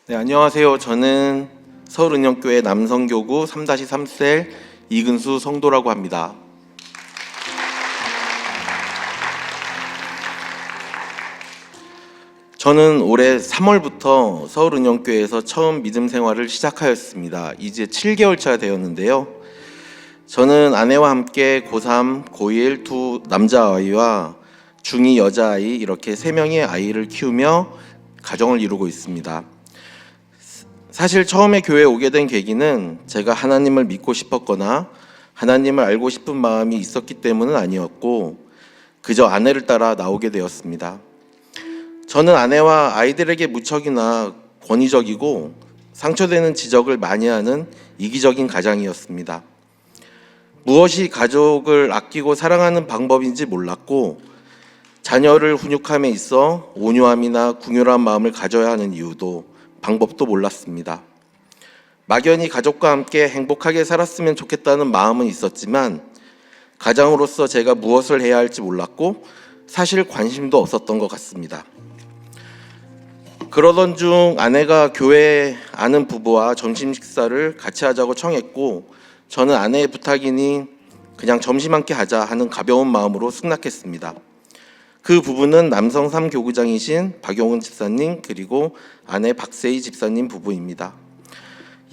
네, 안녕하세요. 저는 서울은영교회 남성교구 3-3셀 이근수 성도라고 합니다. 저는 올해 3월부터 서울은영교회에서 처음 믿음 생활을 시작하였습니다. 이제 7개월 차 되었는데요. 저는 아내와 함께 고3, 고1 두 남자아이와 중2 여자아이 이렇게 3명의 아이를 키우며 가정을 이루고 있습니다. 사실 처음에 교회에 오게 된 계기는 제가 하나님을 믿고 싶었거나 하나님을 알고 싶은 마음이 있었기 때문은 아니었고 그저 아내를 따라 나오게 되었습니다. 저는 아내와 아이들에게 무척이나 권위적이고 상처되는 지적을 많이 하는 이기적인 가장이었습니다. 무엇이 가족을 아끼고 사랑하는 방법인지 몰랐고 자녀를 훈육함에 있어 온유함이나 궁휼한 마음을 가져야 하는 이유도 방법도 몰랐습니다. 막연히 가족과 함께 행복하게 살았으면 좋겠다는 마음은 있었지만 가장으로서 제가 무엇을 해야 할지 몰랐고 사실 관심도 없었던 것 같습니다. 그러던 중 아내가 교회에 아는 부부와 점심 식사를 같이 하자고 청했고 저는 아내의 부탁이니 그냥 점심 함께 하자 하는 가벼운 마음으로 승낙했습니다. 그 부부는 남성 3교구장이신 박용은 집사님 그리고 아내 박세희 집사님 부부입니다.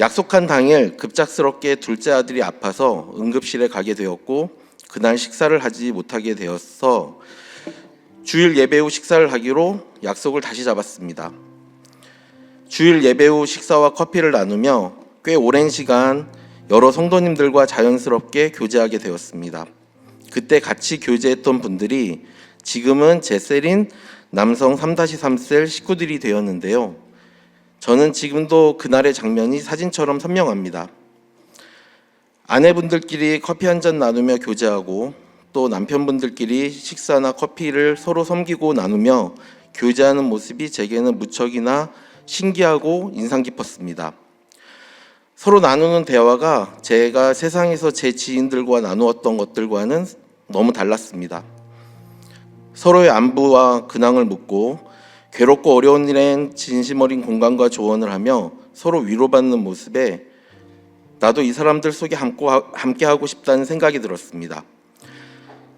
약속한 당일 급작스럽게 둘째 아들이 아파서 응급실에 가게 되었고 그날 식사를 하지 못하게 되어서 주일 예배 후 식사를 하기로 약속을 다시 잡았습니다. 주일 예배 후 식사와 커피를 나누며 꽤 오랜 시간 여러 성도님들과 자연스럽게 교제하게 되었습니다. 그때 같이 교제했던 분들이 지금은 제 셀인 남성 3-3셀 식구들이 되었는데요. 저는 지금도 그날의 장면이 사진처럼 선명합니다. 아내분들끼리 커피 한잔 나누며 교제하고 또 남편분들끼리 식사나 커피를 서로 섬기고 나누며 교제하는 모습이 제게는 무척이나 신기하고 인상 깊었습니다. 서로 나누는 대화가 제가 세상에서 제 지인들과 나누었던 것들과는 너무 달랐습니다. 서로의 안부와 근황을 묻고 괴롭고 어려운 일엔 진심 어린 공감과 조언을 하며 서로 위로받는 모습에 나도 이 사람들 속에 함께하고 싶다는 생각이 들었습니다.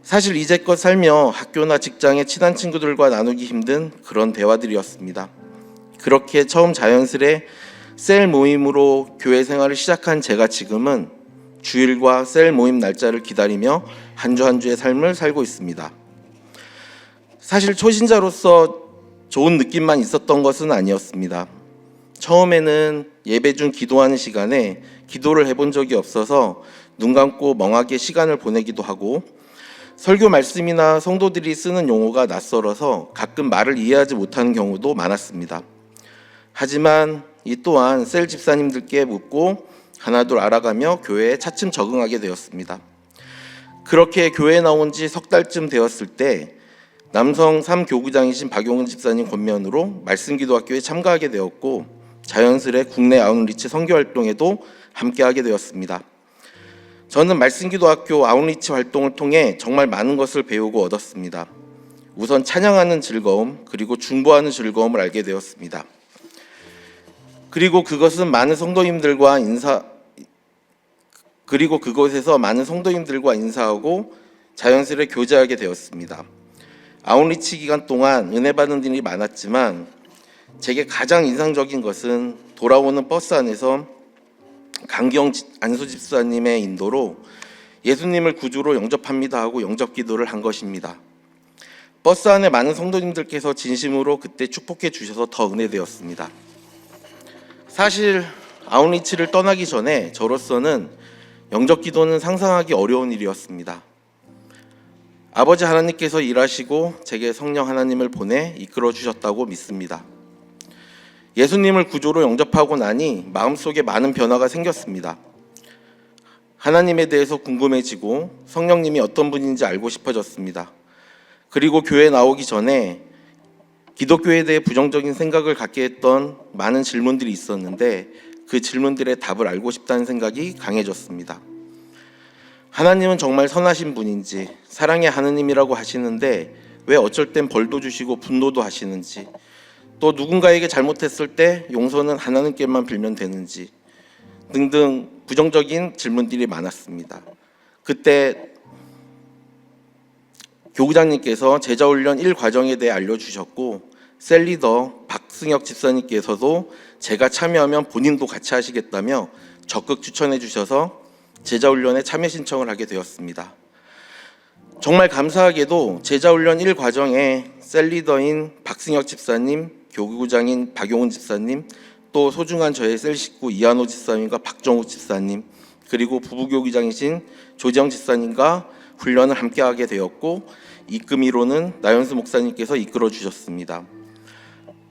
사실 이제껏 살며 학교나 직장의 친한 친구들과 나누기 힘든 그런 대화들이었습니다. 그렇게 처음 자연스레 셀 모임으로 교회 생활을 시작한 제가 지금은 주일과 셀 모임 날짜를 기다리며 한 주 한 주의 삶을 살고 있습니다. 사실 초신자로서 좋은 느낌만 있었던 것은 아니었습니다. 처음에는 예배 중 기도하는 시간에 기도를 해본 적이 없어서 눈 감고 멍하게 시간을 보내기도 하고 설교 말씀이나 성도들이 쓰는 용어가 낯설어서 가끔 말을 이해하지 못하는 경우도 많았습니다. 하지만 이 또한 셀 집사님들께 묻고 하나둘 알아가며 교회에 차츰 적응하게 되었습니다. 그렇게 교회에 나온 지 석 달쯤 되었을 때 남성 3교구장이신 박용은 집사님 권면으로 말씀기도학교에 참가하게 되었고 자연스레 국내 아웃리치 선교활동에도 함께하게 되었습니다. 저는 말씀기도학교 아웃리치 활동을 통해 정말 많은 것을 배우고 얻었습니다. 우선 찬양하는 즐거움 그리고 중보하는 즐거움을 알게 되었습니다. 그리고 그것에서 많은 성도님들과 인사하고 자연스레 교제하게 되었습니다. 아웃리치 기간 동안 은혜 받은 일이 많았지만 제게 가장 인상적인 것은 돌아오는 버스 안에서 강기영 안수 집사님의 인도로 예수님을 구주로 영접합니다 하고 영접 기도를 한 것입니다. 버스 안에 많은 성도님들께서 진심으로 그때 축복해 주셔서 더 은혜되었습니다. 사실 아웃리치를 떠나기 전에 저로서는 영접 기도는 상상하기 어려운 일이었습니다. 아버지 하나님께서 일하시고 제게 성령 하나님을 보내 이끌어 주셨다고 믿습니다. 예수님을 구주로 영접하고 나니 마음속에 많은 변화가 생겼습니다. 하나님에 대해서 궁금해지고 성령님이 어떤 분인지 알고 싶어졌습니다. 그리고 교회에 나오기 전에 기독교에 대해 부정적인 생각을 갖게 했던 많은 질문들이 있었는데 그 질문들의 답을 알고 싶다는 생각이 강해졌습니다. 하나님은 정말 선하신 분인지 사랑의 하느님이라고 하시는데 왜 어쩔 땐 벌도 주시고 분노도 하시는지 또 누군가에게 잘못했을 때 용서는 하나님께만 빌면 되는지 등등 부정적인 질문들이 많았습니다. 그때 교구장님께서 제자훈련 1과정에 대해 알려주셨고 셀리더 박승혁 집사님께서도 제가 참여하면 본인도 같이 하시겠다며 적극 추천해 주셔서 제자훈련에 참여 신청을 하게 되었습니다. 정말 감사하게도 제자훈련 1과정에 셀리더인 박승혁 집사님, 교구장인 박용훈 집사님, 또 소중한 저의 셀 식구 이한호 집사님과 박정우 집사님, 그리고 부부교구장이신 조지영 집사님과 훈련을 함께하게 되었고 이끌미로는 나연수 목사님께서 이끌어 주셨습니다.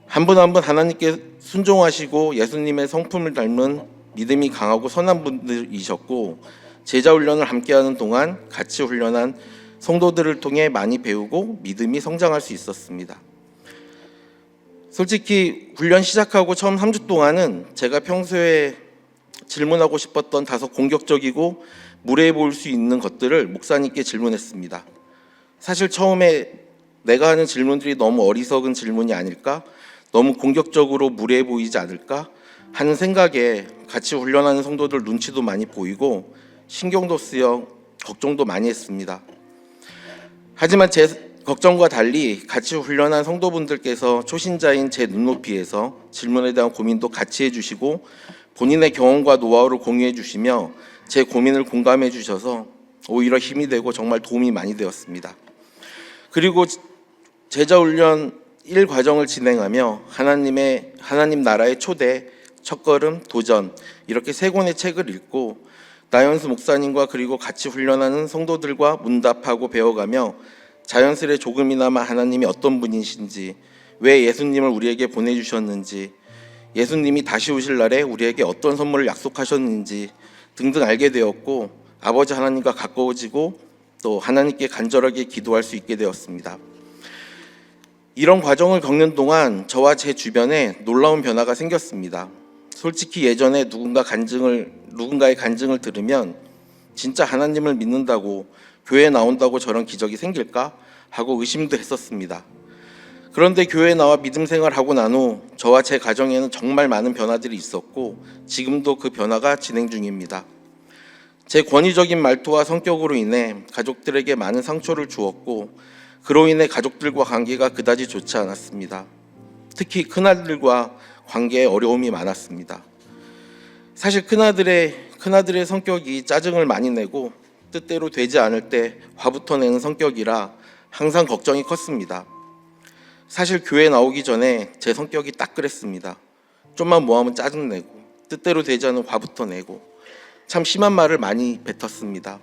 한 분 한 분 하나님께 순종하시고 예수님의 성품을 닮은 믿음이 강하고 선한 분들이셨고 제자훈련을 함께하는 동안 같이 훈련한 성도들을 통해 많이 배우고 믿음이 성장할 수 있었습니다. 솔직히 훈련 시작하고 처음 3주 동안은 제가 평소에 질문하고 싶었던 다소 공격적이고 무례해 보일 수 있는 것들을 목사님께 질문했습니다. 사실 처음에 내가 하는 질문들이 너무 어리석은 질문이 아닐까? 너무 공격적으로 무례해 보이지 않을까? 하는 생각에 같이 훈련하는 성도들 눈치도 많이 보이고 신경도 쓰여 걱정도 많이 했습니다. 하지만 제 걱정과 달리 같이 훈련한 성도분들께서 초신자인 제 눈높이에서 질문에 대한 고민도 같이 해주시고 본인의 경험과 노하우를 공유해 주시며 제 고민을 공감해 주셔서 오히려 힘이 되고 정말 도움이 많이 되었습니다. 그리고 제자훈련 1과정을 진행하며 하나님 나라의 초대, 첫걸음, 도전 이렇게 3권의 책을 읽고 나연수 목사님과 그리고 같이 훈련하는 성도들과 문답하고 배워가며 자연스레 조금이나마 하나님이 어떤 분이신지, 왜 예수님을 우리에게 보내주셨는지, 예수님이 다시 오실 날에 우리에게 어떤 선물을 약속하셨는지 등등 알게 되었고 아버지 하나님과 가까워지고 또 하나님께 간절하게 기도할 수 있게 되었습니다. 이런 과정을 겪는 동안 저와 제 주변에 놀라운 변화가 생겼습니다. 솔직히 예전에 누군가의 간증을 들으면 진짜 하나님을 믿는다고 교회에 나온다고 저런 기적이 생길까 하고 의심도 했었습니다. 그런데 교회에 나와 믿음 생활하고 난 후 저와 제 가정에는 정말 많은 변화들이 있었고 지금도 그 변화가 진행 중입니다. 제 권위적인 말투와 성격으로 인해 가족들에게 많은 상처를 주었고 그로 인해 가족들과 관계가 그다지 좋지 않았습니다. 특히 큰아들과 관계에 어려움이 많았습니다. 사실 큰아들의 성격이 짜증을 많이 내고 뜻대로 되지 않을 때 화부터 내는 성격이라 항상 걱정이 컸습니다. 사실 교회 나오기 전에 제 성격이 딱 그랬습니다. 좀만 뭐하면 짜증내고 뜻대로 되지 않은 화부터 내고 참 심한 말을 많이 뱉었습니다.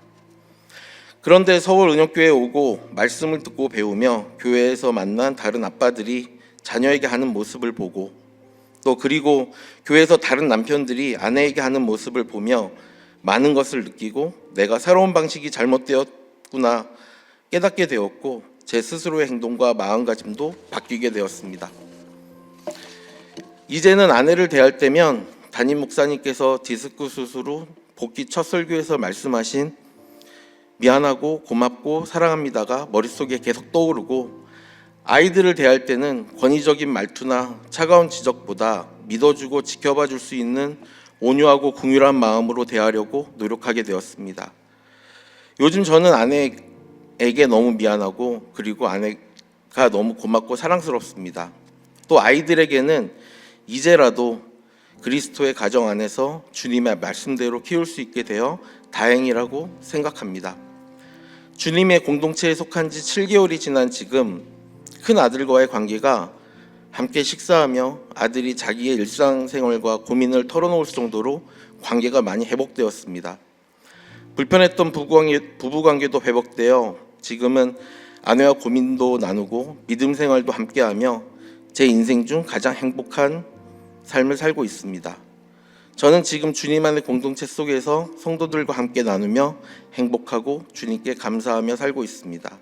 그런데 서울 은혁교회에 오고 말씀을 듣고 배우며 교회에서 만난 다른 아빠들이 자녀에게 하는 모습을 보고 또 그리고 교회에서 다른 남편들이 아내에게 하는 모습을 보며 많은 것을 느끼고 내가 살아온 방식이 잘못되었구나 깨닫게 되었고 제 스스로의 행동과 마음가짐도 바뀌게 되었습니다. 이제는 아내를 대할 때면 담임 목사님께서 디스크 수술 후 복귀 첫 설교에서 말씀하신 미안하고 고맙고 사랑합니다가 머릿속에 계속 떠오르고 아이들을 대할 때는 권위적인 말투나 차가운 지적보다 믿어주고 지켜봐 줄 수 있는 온유하고 긍휼한 마음으로 대하려고 노력하게 되었습니다. 요즘 저는 아내에게 너무 미안하고 그리고 아내가 너무 고맙고 사랑스럽습니다. 또 아이들에게는 이제라도 그리스도의 가정 안에서 주님의 말씀대로 키울 수 있게 되어 다행이라고 생각합니다. 주님의 공동체에 속한 지 7개월이 지난 지금 큰 아들과의 관계가 함께 식사하며 아들이 자기의 일상생활과 고민을 털어놓을 정도로 관계가 많이 회복되었습니다. 불편했던 부부관계도 회복되어 지금은 아내와 고민도 나누고 믿음 생활도 함께하며 제 인생 중 가장 행복한 삶을 살고 있습니다. 저는 지금 주님 안의 공동체 속에서 성도들과 함께 나누며 행복하고 주님께 감사하며 살고 있습니다.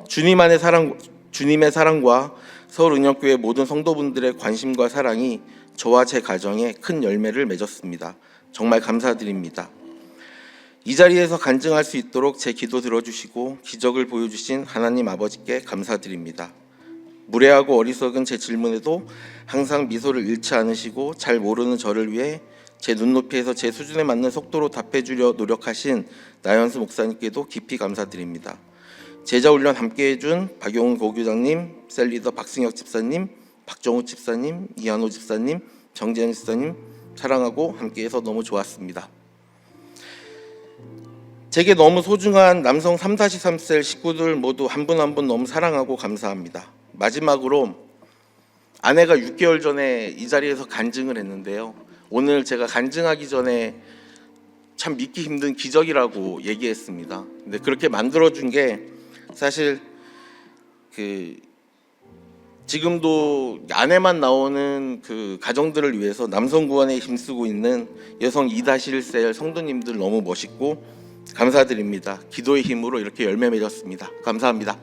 주님의 사랑과 서울은혁교회 모든 성도분들의 관심과 사랑이 저와 제 가정에 큰 열매를 맺었습니다. 정말 감사드립니다. 이 자리에서 간증할 수 있도록 제 기도 들어주시고 기적을 보여주신 하나님 아버지께 감사드립니다. 무례하고 어리석은 제 질문에도 항상 미소를 잃지 않으시고 잘 모르는 저를 위해 제 눈높이에서 제 수준에 맞는 속도로 답해주려 노력하신 나연수 목사님께도 깊이 감사드립니다. 제자훈련 함께해준 박용훈 고교장님, 셀리더 박승혁 집사님, 박정우 집사님, 이한호 집사님, 정재현 집사님 사랑하고 함께해서 너무 좋았습니다. 제게 너무 소중한 남성 3-3셀 식구들 모두 한 분 한 분 너무 사랑하고 감사합니다. 마지막으로 아내가 6개월 전에 이 자리에서 간증을 했는데요. 오늘 제가 간증하기 전에 참 믿기 힘든 기적이라고 얘기했습니다. 근데 그렇게 만들어준 게 사실 지금도 아내만 나오는 그 가정들을 위해서 남성 구원에 힘쓰고 있는 여성 2-1셀 성도님들 너무 멋있고 감사드립니다. 기도의 힘으로 이렇게 열매 맺었습니다. 감사합니다.